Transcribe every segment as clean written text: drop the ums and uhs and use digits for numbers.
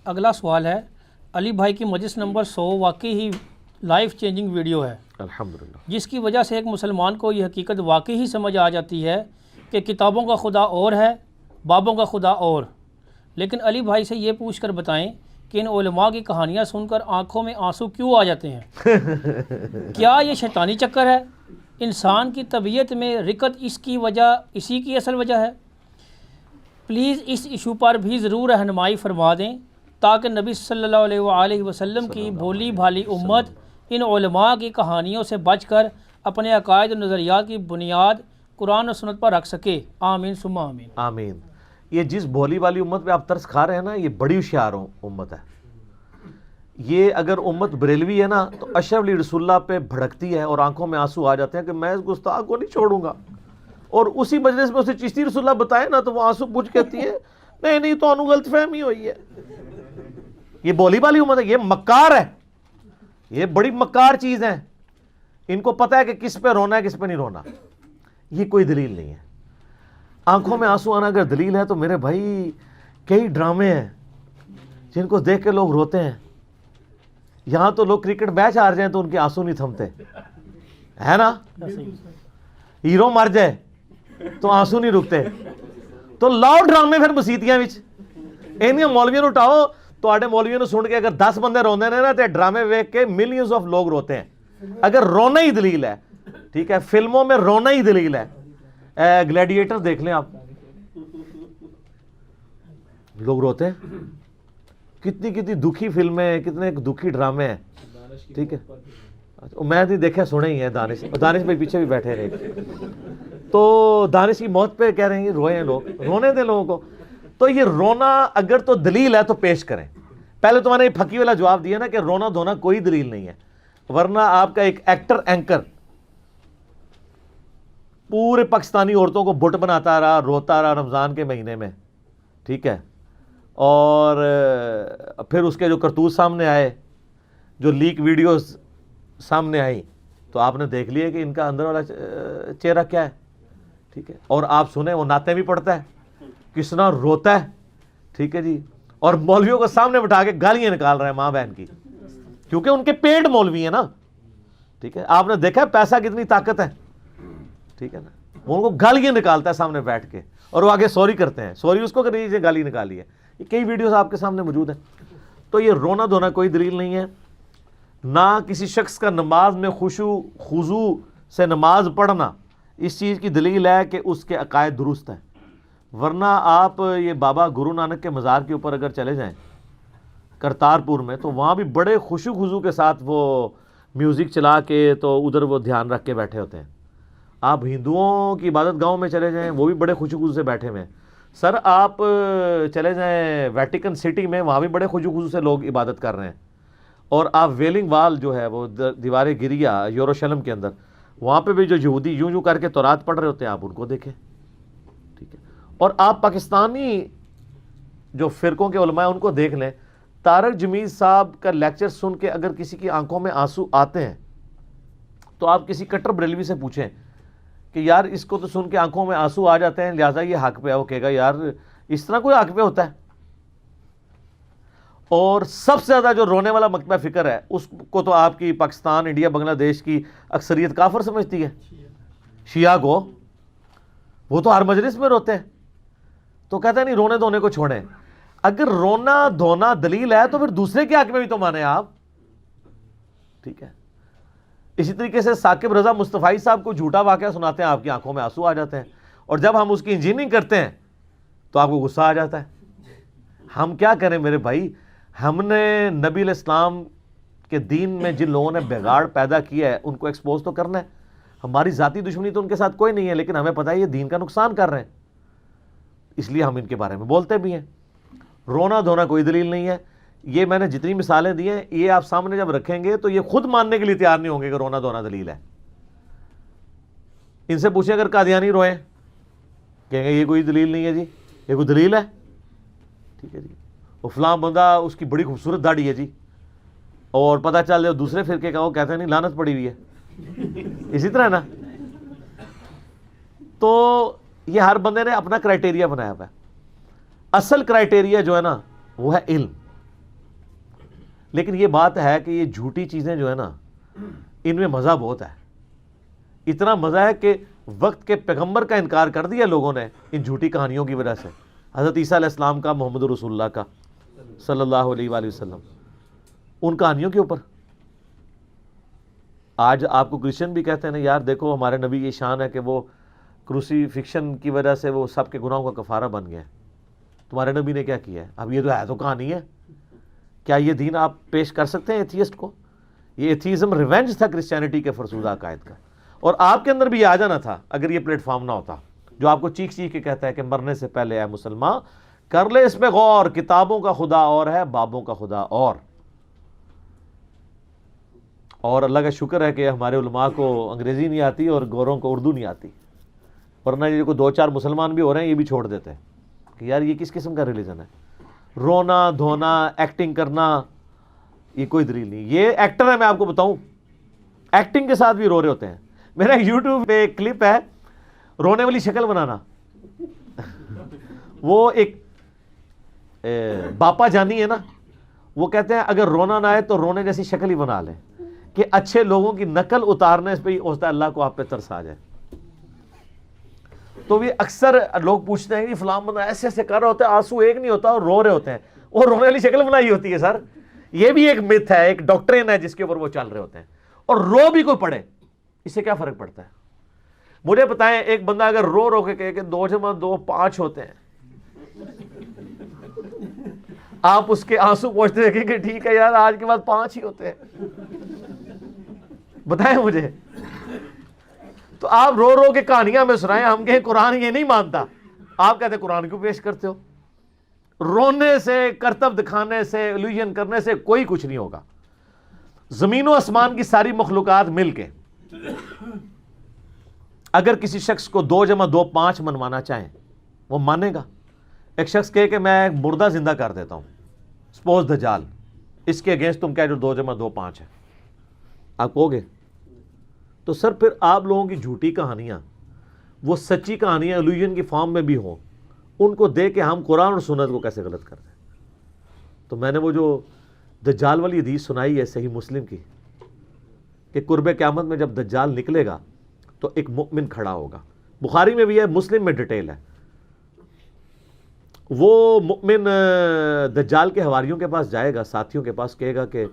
اگلا سوال ہے علی بھائی کی مجلس نمبر 100 واقعی ہی لائف چینجنگ ویڈیو ہے الحمدللہ، جس کی وجہ سے ایک مسلمان کو یہ حقیقت واقعی ہی سمجھ آ جاتی ہے کہ کتابوں کا خدا اور ہے، بابوں کا خدا اور۔ لیکن علی بھائی سے یہ پوچھ کر بتائیں کہ ان علماء کی کہانیاں سن کر آنکھوں میں آنسو کیوں آ جاتے ہیں؟ کیا یہ شیطانی چکر ہے؟ انسان کی طبیعت میں رقت اسی کی اصل وجہ ہے؟ پلیز اس ایشو پر بھی ضرور رہنمائی فرما دیں تاکہ نبی صلی اللہ علیہ وآلہ وسلم کی بھولی بھالی امت ان علماء کی کہانیوں سے بچ کر اپنے عقائد و نظریات کی بنیاد قرآن و سنت پر رکھ سکے۔ آمین ثم آمین۔ آمین۔ یہ جس بھولی والی امت پہ آپ ترس کھا رہے ہیں نا، یہ بڑی ہوشیار امت ہے۔ یہ اگر امت بریلوی ہے نا تو اشرف علی رسول اللہ پہ بھڑکتی ہے اور آنکھوں میں آنسو آ جاتے ہیں کہ میں اس گستاخ کو نہیں چھوڑوں گا، اور اسی مجلس میں اسے چشتی رسول اللہ بتائے نا تو وہ آنسو پوچھ کہتی ہے نہیں تو انو غلط فہمی ہوئی ہے۔ یہ بولی والی امت ہے، یہ مکار ہے، یہ بڑی مکار چیز ہے۔ ان کو پتہ ہے کہ کس پہ رونا ہے کس پہ نہیں رونا۔ یہ کوئی دلیل نہیں ہے۔ آنکھوں میں آنسو آنا اگر دلیل ہے تو میرے بھائی کئی ڈرامے ہیں جن کو دیکھ کے لوگ روتے ہیں۔ یہاں تو لوگ کرکٹ میچ ہار جائیں تو ان کے آنسو نہیں تھمتے، ہے نا؟ ہیرو مر جائے تو آنسو نہیں رکتے۔ تو لاؤ ڈرامے پھر مسیتیاں وچ اینیاں مولویوں اٹھاؤ، تو آڈے مولویوں نے سن کے اگر 10 بندے روندے نے نا تو ڈرامے ویکھ کے ملینز آف لوگ روتے ہیں۔ اگر رونا ہی دلیل ہے، ٹھیک ہے، فلموں میں رونا ہی دلیل ہے، گلیڈیٹر دیکھ لیں آپ، لوگ روتے ہیں۔ کتنی دکھی فلمیں، کتنے دکھی ڈرامے ہیں، ٹھیک ہے۔ میں نہیں دیکھا، سنے ہی ہیں دانش بھائی پیچھے بھی بیٹھے رہے، تو دانش کی موت پہ کہہ رہے ہیں روئے ہیں لوگ، رونے دیں لوگوں کو۔ تو یہ رونا اگر تو دلیل ہے تو پیش کریں۔ پہلے تو میں نے یہ پھکی والا جواب دیا نا کہ رونا دھونا کوئی دلیل نہیں ہے، ورنہ آپ کا ایک ایکٹر اینکر پورے پاکستانی عورتوں کو بٹ بناتا رہا، روتا رہا رمضان کے مہینے میں، ٹھیک ہے، اور پھر اس کے جو کرتوت سامنے آئے، جو لیک ویڈیوز سامنے آئی، تو آپ نے دیکھ لیا کہ ان کا اندر والا چہرہ کیا ہے، ٹھیک ہے۔ اور آپ سنیں وہ نعتیں بھی پڑھتا ہے، کس طرح روتا ہے، ٹھیک ہے جی، اور مولویوں کو سامنے بٹھا کے گالیاں نکال رہے ہیں ماں بہن کی، کیونکہ ان کے پیڈ مولوی ہیں نا، ٹھیک ہے۔ آپ نے دیکھا ہے پیسہ کتنی طاقت ہے، ٹھیک ہے نا، وہ ان کو گالیاں نکالتا ہے سامنے بیٹھ کے، اور وہ آگے سوری کرتے ہیں، سوری اس کو کہ یہ گالی نکالی ہے۔ یہ کئی ویڈیوز آپ کے سامنے موجود ہیں۔ تو یہ رونا دھونا کوئی دلیل نہیں ہے، نہ کسی شخص کا نماز میں خشوع خضوع سے نماز پڑھنا اس چیز کی دلیل ہے کہ اس کے عقائد درست ہیں۔ ورنہ آپ یہ بابا گرو نانک کے مزار کے اوپر اگر چلے جائیں کرتارپور میں، تو وہاں بھی بڑے خشوع خضوع کے ساتھ وہ میوزک چلا کے تو ادھر وہ دھیان رکھ کے بیٹھے ہوتے ہیں۔ آپ ہندوؤں کی عبادت گاہوں میں چلے جائیں، وہ بھی بڑے خشوع خضوع سے بیٹھے ہوئے ہیں۔ سر آپ چلے جائیں ویٹیکن سٹی میں، وہاں بھی بڑے خشوع خضوع سے لوگ عبادت کر رہے ہیں۔ اور آپ ویلنگ وال جو ہے وہ دیوار گریا یروشلم کے اندر، وہاں پہ بھی جو یہودی یوں کر کے تورات پڑھ رہے ہوتے ہیں، آپ ان کو دیکھیں، ٹھیک ہے۔ اور آپ پاکستانی جو فرقوں کے علماء ہیں ان کو دیکھ لیں، طارق جمیل صاحب کا لیکچر سن کے اگر کسی کی آنکھوں میں آنسو آتے ہیں تو آپ کسی کٹر بریلوی سے پوچھیں کہ یار اس کو تو سن کے آنکھوں میں آنسو آ جاتے ہیں لہٰذا یہ حق پہ ہے، وہ کہے گا یار اس طرح کوئی حق پہ ہوتا ہے۔ اور سب سے زیادہ جو رونے والا مکتبہ فکر ہے اس کو تو آپ کی پاکستان، انڈیا، بنگلہ دیش کی اکثریت کافر سمجھتی ہے، شیعہ کو، وہ تو ہر مجلس میں روتے ہیں۔ تو کہتے ہیں نہیں رونے دھونے کو چھوڑیں۔ اگر رونا دھونا دلیل ہے تو پھر دوسرے کے حق میں بھی تو مانیں آپ، ٹھیک ہے۔ اسی طریقے سے ثاقب رضا مصطفی صاحب کو جھوٹا واقعہ سناتے ہیں، آپ کی آنکھوں میں آنسو آ جاتے ہیں، اور جب ہم اس کی انجینئرنگ کرتے ہیں تو آپ کو غصہ آ جاتا ہے۔ ہم کیا کریں میرے بھائی، ہم نے نبی علیہ السلام کے دین میں جن لوگوں نے بگاڑ پیدا کیا ہے ان کو ایکسپوز تو کرنا ہے۔ ہماری ذاتی دشمنی تو ان کے ساتھ کوئی نہیں ہے، لیکن ہمیں پتہ ہے یہ دین کا نقصان کر رہے ہیں، اس لیے ہم ان کے بارے میں بولتے بھی ہیں۔ رونا دھونا کوئی دلیل نہیں ہے۔ یہ میں نے جتنی مثالیں دی ہیں یہ آپ سامنے جب رکھیں گے تو یہ خود ماننے کے لیے تیار نہیں ہوں گے کہ رونا دھونا دلیل ہے۔ ان سے پوچھیں اگر قادیانی روئیں، کہیں گے یہ کوئی دلیل نہیں ہے جی، یہ کوئی دلیل ہے، ٹھیک ہے جی۔ وہ فلاں بندہ اس کی بڑی خوبصورت داڑھی ہے جی، اور پتہ چل جائے دوسرے فرقے کا، وہ کہتے ہیں نہیں لعنت پڑی ہوئی ہے، اسی طرح نا۔ تو یہ ہر بندے نے اپنا کرائٹیریا بنایا ہوا ہے۔ اصل کرائٹیریا جو ہے نا وہ ہے علم، لیکن یہ بات ہے کہ یہ جھوٹی چیزیں جو ہے نا ان میں مزہ بہت ہے، اتنا مزہ ہے کہ وقت کے پیغمبر کا انکار کر دیا لوگوں نے ان جھوٹی کہانیوں کی وجہ سے، حضرت عیسیٰ علیہ السلام کا، محمد رسول اللہ کا صلی اللہ علیہ وآلہ وسلم، ان کہانیوں کے اوپر۔ آج آپ کو کرسچن بھی کہتے ہیں نا یار دیکھو ہمارے نبی کی شان ہے کہ وہ کروسی فکشن کی وجہ سے وہ سب کے گناہوں کا کفارہ بن گئے، تمہارے نبی نے کیا کیا ہے؟ اب یہ تو کہانی ہے، کیا یہ دین آپ پیش کر سکتے ہیں ایتھیسٹ کو؟ یہ ایتھیزم ریونج تھا کرسچینٹی کے فرسودہ عقائد کا، اور آپ کے اندر بھی یہ آ جانا تھا اگر یہ پلیٹ فارم نہ ہوتا جو آپ کو چیخ چیخ کے کہتا ہے کہ مرنے سے پہلے اے مسلمان کر لے اس پہ غور، کتابوں کا خدا اور ہے، بابوں کا خدا اور اللہ کا شکر ہے کہ ہمارے علماء کو انگریزی نہیں آتی اور گوروں کو اردو نہیں آتی، ورنہ یہ کو 2-4 مسلمان بھی ہو رہے ہیں یہ بھی چھوڑ دیتے ہیں کہ یار یہ کس قسم کا ریلیجن ہے، رونا دھونا ایکٹنگ کرنا یہ کوئی دلیل نہیں۔ یہ ایکٹر ہے، میں آپ کو بتاؤں ایکٹنگ کے ساتھ بھی رو رہے ہوتے ہیں۔ میرا یوٹیوب پہ ایک کلپ ہے رونے والی شکل بنانا، وہ ایک باپا جانی ہے نا، وہ کہتے ہیں اگر رونا نہ آئے تو رونے جیسی شکل ہی بنا لیں کہ اچھے لوگوں کی نقل اتارنے پہ ہی ہوتا ہے اللہ کو آپ پہ ترس آ جائے۔ تو بھی اکثر لوگ پوچھتے ہیں کہ فلاں بندہ ایسے ایسے کر رہا ہوتا ہے، آنسو ایک نہیں ہوتا اور رو رہے ہوتے ہیں، وہ رونے والی شکل بنائی ہوتی ہے۔ سر یہ بھی ایک مت ہے، ایک ڈاکٹرین ہے جس کے اوپر وہ چل رہے ہوتے ہیں، اور رو بھی کوئی پڑے اس سے کیا فرق پڑتا ہے؟ مجھے بتائیں ایک بندہ اگر رو رو کے کہے کہ 2 × 2 = 5 ہوتے ہیں، آپ اس کے آنسو پوچھتے دیکھیں کہ ٹھیک ہے یار آج کے بعد 5 ہی ہوتے ہیں، بتائیں مجھے۔ تو آپ رو رو کے کہانیاں میں سنائیں، ہم کہیں قرآن یہ نہیں مانتا، آپ کہتے ہیں قرآن کیوں پیش کرتے ہو؟ رونے سے، کرتب دکھانے سے، الوژن کرنے سے کوئی کچھ نہیں ہوگا۔ زمین و آسمان کی ساری مخلوقات مل کے اگر کسی شخص کو 2 × 2 = 5 منوانا چاہیں وہ مانے گا؟ ایک شخص کہے کہ میں ایک مردہ زندہ کر دیتا ہوں، سپوز دجال، اس کے اگینسٹ تم کہہ جو 2 × 2 = 5 ہے، آپ کہو گے؟ تو سر پھر آپ لوگوں کی جھوٹی کہانیاں، وہ سچی کہانیاں الوژن کی فارم میں بھی ہوں، ان کو دے کے ہم قرآن اور سنت کو کیسے غلط کر دیں؟ تو میں نے وہ جو دجال والی حدیث سنائی ہے صحیح مسلم کی کہ قرب قیامت میں جب دجال نکلے گا تو ایک مؤمن کھڑا ہوگا، بخاری میں بھی ہے، مسلم میں ڈیٹیل ہے، وہ مؤمن دجال کے حواریوں کے پاس جائے گا، ساتھیوں کے پاس، کہے گا کہ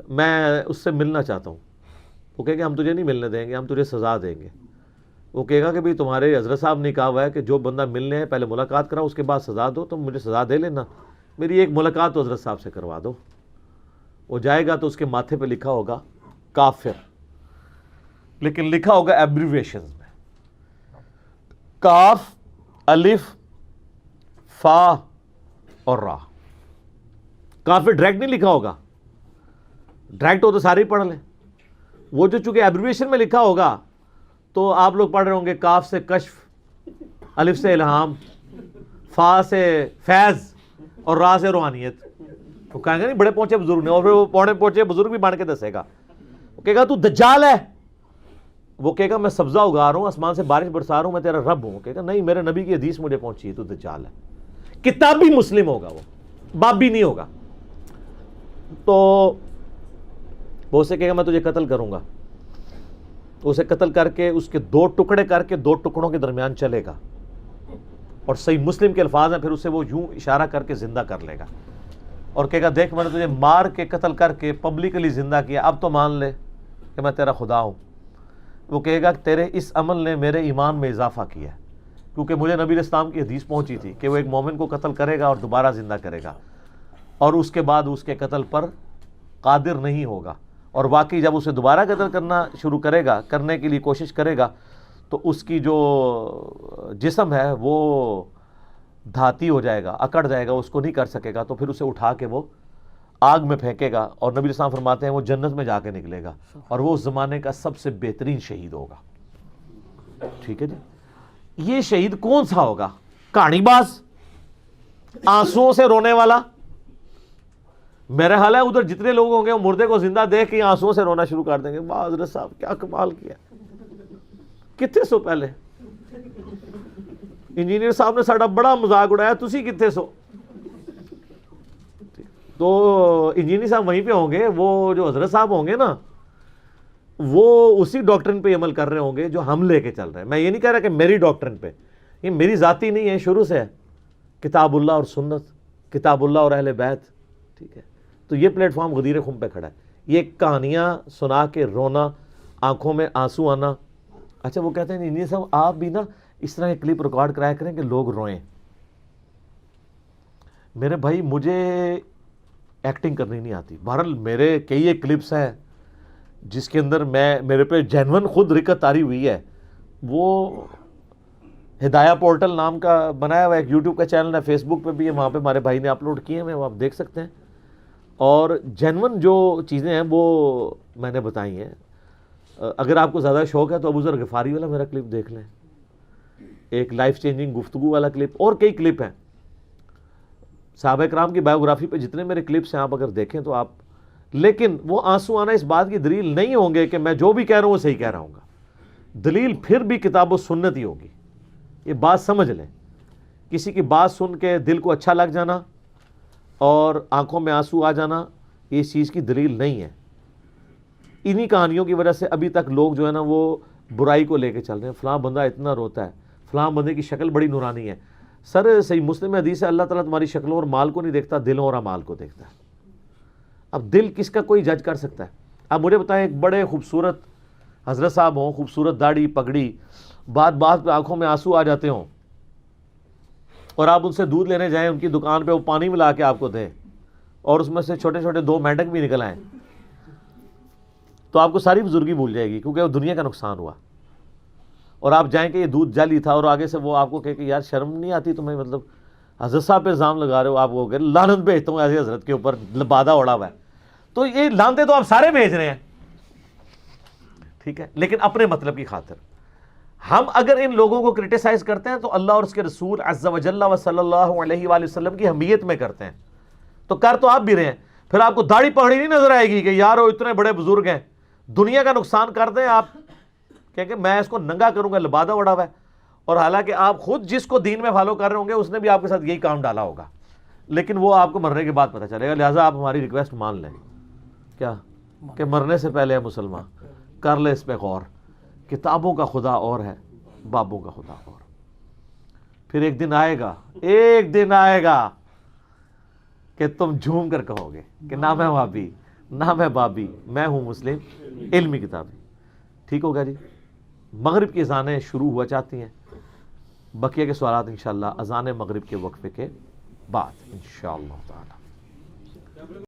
میں اس سے ملنا چاہتا ہوں۔ وہ کہے گا ہم تجھے نہیں ملنے دیں گے، ہم تجھے سزا دیں گے۔ وہ کہے گا کہ بھئی تمہارے حضرت صاحب نے کہا ہوا ہے کہ جو بندہ ملنے ہے پہلے ملاقات کراؤ، اس کے بعد سزا دو، تم مجھے سزا دے لینا، میری ایک ملاقات تو حضرت صاحب سے کروا دو۔ وہ جائے گا تو اس کے ماتھے پہ لکھا ہوگا کافر، لیکن لکھا ہوگا ایبریویشنز میں، کاف، الف، فا اور را۔ کافر ڈائریکٹ نہیں لکھا ہوگا، ڈائریکٹ ہو تو سارے ہی پڑھ لیں، وہ جو چونکہ ایبریویشن میں لکھا ہوگا تو آپ لوگ پڑھ رہے ہوں گے کاف سے کشف، الف سے الہام، فا سے فیض اور را سے روحانیت۔ وہ کہیں گے نہیں بڑے پہنچے بزرگ نے، اور پھر وہ پونے پہنچے بزرگ بھی بن کے دسے گا، وہ کہے گا تو دجال ہے، وہ کہے گا میں سبزہ اگا رہا ہوں، آسمان سے بارش برسا رہا ہوں، میں تیرا رب ہوں، کہے گا نہیں میرے نبی کی حدیث مجھے پہنچی ہے، تو دجال ہے۔ کتابی مسلم ہوگا، وہ بابی نہیں ہوگا۔ تو وہ اسے کہے گا میں تجھے قتل کروں گا، اسے قتل کر کے اس کے 2 ٹکڑے کر کے 2 ٹکڑوں کے درمیان چلے گا، اور صحیح مسلم کے الفاظ ہیں، پھر اسے وہ یوں اشارہ کر کے زندہ کر لے گا اور کہے گا دیکھ میں نے تجھے مار کے قتل کر کے پبلکلی زندہ کیا، اب تو مان لے کہ میں تیرا خدا ہوں۔ وہ کہے گا کہ تیرے اس عمل نے میرے ایمان میں اضافہ کیا ہے، کیونکہ مجھے نبی علیہ السلام کی حدیث پہنچی تھی کہ وہ ایک مومن کو قتل کرے گا اور دوبارہ زندہ کرے گا، اور اس کے بعد اس کے قتل پر قادر نہیں ہوگا، اور واقعی جب اسے دوبارہ قتل کرنا شروع کرے گا، کرنے کے لیے کوشش کرے گا، تو اس کی جو جسم ہے وہ دھاتی ہو جائے گا، اکڑ جائے گا، اس کو نہیں کر سکے گا، تو پھر اسے اٹھا کے وہ آگ میں پھینکے گا، اور نبی علیہ السلام فرماتے ہیں وہ جنت میں جا کے نکلے گا، اور وہ اس زمانے کا سب سے بہترین شہید ہوگا۔ ٹھیک ہے جی، یہ شہید کون سا ہوگا؟ کہانی باز، آنسوؤں سے رونے والا؟ میرا حال ہے ادھر جتنے لوگ ہوں گے وہ مردے کو زندہ دیکھ کے آنسوؤں سے رونا شروع کر دیں گے، واہ حضرت صاحب کیا کمال کیا، کتنے سو پہلے انجینئر صاحب نے ساڑا بڑا مذاق اڑایا، تسی کتنے سو۔ تو انجینئر صاحب وہیں پہ ہوں گے, وہ جو حضرت صاحب ہوں گے نا وہ اسی ڈاکٹرن پہ عمل کر رہے ہوں گے جو ہم لے کے چل رہے ہیں. میں یہ نہیں کہہ رہا کہ میری ڈاکٹرن پہ, یہ میری ذاتی نہیں ہے, شروع سے ہے کتاب اللہ اور سنت, کتاب اللہ اور اہل بیت, ٹھیک ہے. تو یہ پلیٹ فارم غدیر خم پہ کھڑا ہے. یہ کہانیاں سنا کے رونا, آنکھوں میں آنسو آنا. اچھا وہ کہتے ہیں انجینئر صاحب آپ بھی نا اس طرح کے کلپ ریکارڈ کرایا کریں کہ لوگ روئیں. میرے بھائی مجھے ایکٹنگ کرنی نہیں آتی. بہرحال میرے کئی ایک کلپس ہیں جس کے اندر میرے پہ جینون خود رکت آری ہوئی ہے. وہ ہدایہ پورٹل نام کا بنایا ہوا ایک یوٹیوب کا چینل ہے, فیس بک پہ بھی ہے, وہاں پہ ہمارے بھائی نے اپلوڈ کیے ہیں, وہ آپ دیکھ سکتے ہیں. اور جینون جو چیزیں ہیں وہ میں نے بتائی ہیں. اگر آپ کو زیادہ شوق ہے تو ابو ذر غفاری والا میرا کلپ دیکھ لیں, ایک لائف چینجنگ گفتگو والا کلپ, اور کئی کلپ ہیں صحابہ کرام کی بایوگرافی پہ جتنے میرے کلپس ہیں آپ اگر دیکھیں تو آپ, لیکن وہ آنسو آنا اس بات کی دلیل نہیں ہوں گے کہ میں جو بھی کہہ رہا ہوں وہ صحیح کہہ رہا ہوں گا. دلیل پھر بھی کتاب و سنت ہی ہوگی. یہ بات سمجھ لیں, کسی کی بات سن کے دل کو اچھا لگ جانا اور آنکھوں میں آنسو آ جانا یہ اس چیز کی دلیل نہیں ہے. انہی کہانیوں کی وجہ سے ابھی تک لوگ جو ہے نا وہ برائی کو لے کے چل رہے ہیں. فلاں بندہ اتنا روتا ہے, فلاں بندے کی شکل بڑی نورانی ہے. سر صحیح مسلم حدیث ہے اللہ تعالیٰ تمہاری شکلوں اور مال کو نہیں دیکھتا, دلوں اور اعمال کو دیکھتا ہے. اب دل کس کا کوئی جج کر سکتا ہے؟ اب مجھے بتائیں, ایک بڑے خوبصورت حضرت صاحب ہوں, خوبصورت داڑھی پگڑی, بات بات پہ آنکھوں میں آنسو آ جاتے ہوں, اور آپ ان سے دودھ لینے جائیں ان کی دکان پہ, وہ پانی ملا کے آپ کو دیں اور اس میں سے چھوٹے چھوٹے 2 مینڈک بھی نکل آئیں, تو آپ کو ساری بزرگی بھول جائے گی کیونکہ وہ دنیا کا نقصان ہوا. اور آپ جائیں کہ یہ دودھ جعلی تھا, اور آگے سے وہ آپ کو کہے کہ یار شرم نہیں آتی تمہیں, مطلب حضرت صاحب پہ الزام لگا رہے ہو, آپ کو کہ لعنت بھیجتا ہوں ایسے حضرت کے اوپر بادہ اڑا ہوا ہے. تو یہ لعنتیں تو آپ سارے بھیج رہے ہیں, ٹھیک ہے, لیکن اپنے مطلب کی خاطر. ہم اگر ان لوگوں کو کرٹیسائز کرتے ہیں تو اللہ اور اس کے رسول عز و جل و صلی اللہ علیہ وآلہ وسلم کی حمیت میں کرتے ہیں. تو کر تو آپ بھی رہے ہیں. پھر آپ کو داڑھی پگڑی نہیں نظر آئے گی کہ یار وہ اتنے بڑے بزرگ ہیں, دنیا کا نقصان کر دیں آپ کہ میں اس کو ننگا کروں گا, لبادہ اڑا ہوا ہے. اور حالانکہ آپ خود جس کو دین میں فالو کر رہے ہوں گے اس نے بھی آپ کے ساتھ یہی کام ڈالا ہوگا, لیکن وہ آپ کو مرنے کے بعد پتہ چلے گا. لہٰذا آپ ہماری ریکویسٹ مان لیں, کیا کہ مرنے سے پہلے مسلمان کر لے اس پہ غور. کتابوں کا خدا اور ہے, بابوں کا خدا اور. پھر ایک دن آئے گا کہ تم جھوم کر کہو گے کہ نہ میں وہابی نہ میں بابی, میں ہوں مسلم علمی کتابی. ٹھیک ہوگا جی. مغرب کی اذانیں شروع ہوا چاہتی ہیں, بقیہ کے سوالات انشاءاللہ اذان مغرب کے وقفے کے بعد انشاءاللہ تعالی.